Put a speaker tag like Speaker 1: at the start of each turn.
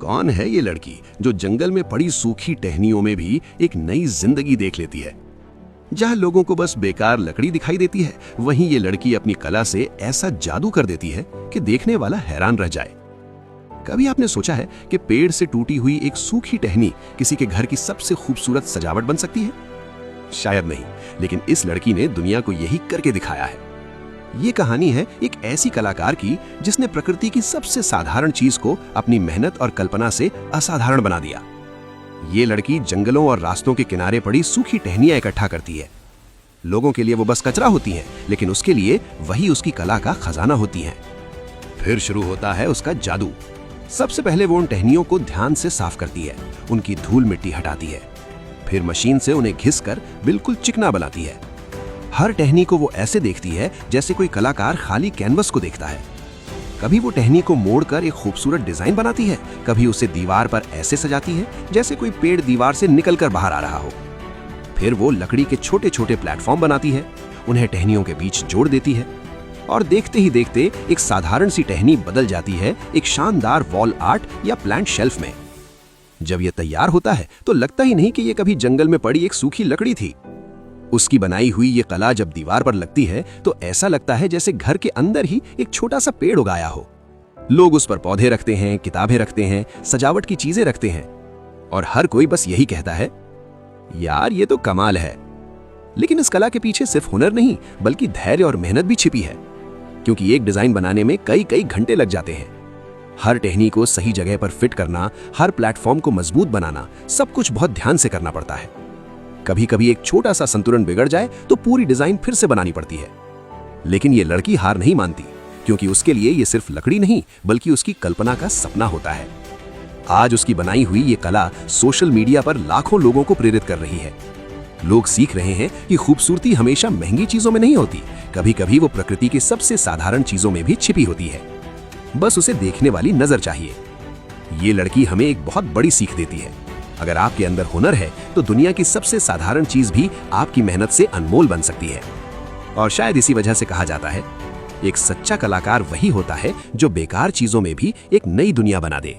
Speaker 1: कौन है ये लड़की जो जंगल में पड़ी सूखी टहनियों में भी एक नई जिंदगी देख लेती है? जहां लोगों को बस बेकार लकड़ी दिखाई देती है, वहीं ये लड़की अपनी कला से ऐसा जादू कर देती है कि देखने वाला हैरान रह जाए। कभी आपने सोचा है कि पेड़ से टूटी हुई एक सूखी टहनी किसी के घर की सबसे खूबसूरत सजावट बन सकती है? शायद नहीं, लेकिन इस लड़की ने दुनिया को यही करके दिखाया है। ये कहानी है एक ऐसी कलाकार की जिसने प्रकृति की सबसे साधारण चीज को अपनी मेहनत और कल्पना से असाधारण बना दिया। ये लड़की जंगलों और रास्तों के किनारे पड़ी सूखी टहनियां इकट्ठा करती है। लोगों के लिए वो बस कचरा होती हैं, लेकिन उसके लिए वही उसकी कला का खजाना होती हैं। फिर शुरू होता है उसका जादू। सबसे पहले वो उन टहनियों को ध्यान से साफ करती है, उनकी धूल मिट्टी हटाती है। फिर मशीन से उन्हें घिसकर बिल्कुल चिकना बनाती है। हर टहनी को वो ऐसे देखती है जैसे कोई कलाकार खाली कैनवस को देखता है। कभी वो टहनी को मोड़कर एक खूबसूरत डिजाइन बनाती है, कभी उसे दीवार पर ऐसे सजाती है जैसे कोई पेड़ दीवार से निकलकर बाहर आ रहा हो। फिर वो लकड़ी के छोटे छोटे प्लेटफॉर्म बनाती है, उन्हें टहनियों के बीच जोड़ देती है और देखते ही देखते एक साधारण सी टहनी बदल जाती है एक शानदार वॉल आर्ट या प्लांट शेल्फ में। जब यह तैयार होता है तो लगता ही नहीं कि यह कभी जंगल में पड़ी एक सूखी लकड़ी थी। उसकी बनाई हुई ये कला जब दीवार पर लगती है तो ऐसा लगता है जैसे घर के अंदर ही एक छोटा सा पेड़ उगाया हो। लोग उस पर पौधे रखते हैं, किताबें रखते हैं, सजावट की चीजें रखते हैं और हर कोई बस यही कहता है, यार ये तो कमाल है। लेकिन इस कला के पीछे सिर्फ हुनर नहीं बल्कि धैर्य और मेहनत भी छिपी है, क्योंकि एक डिजाइन बनाने में कई कई घंटे लग जाते हैं। हर टहनी को सही जगह पर फिट करना, हर प्लेटफॉर्म को मजबूत बनाना, सब कुछ बहुत ध्यान से करना पड़ता है। कभी कभी एक छोटा सा संतुलन बिगड़ जाए तो पूरी डिजाइन फिर से बनानी पड़ती है। लेकिन ये लड़की हार नहीं मानती, क्योंकि उसके लिए ये सिर्फ लकड़ी नहीं बल्कि उसकी कल्पना का सपना होता है। आज उसकी बनाई हुई ये कला सोशल मीडिया पर लाखों लोगों को प्रेरित कर रही है। लोग सीख रहे हैं कि खूबसूरती हमेशा महंगी चीजों में नहीं होती, कभी कभी वो प्रकृति की सबसे साधारण चीजों में भी छिपी होती है। बस उसे देखने वाली नजर चाहिए। ये लड़की हमें एक बहुत बड़ी सीख देती है। अगर आपके अंदर हुनर है तो दुनिया की सबसे साधारण चीज भी आपकी मेहनत से अनमोल बन सकती है। और शायद इसी वजह से कहा जाता है, एक सच्चा कलाकार वही होता है जो बेकार चीजों में भी एक नई दुनिया बना दे।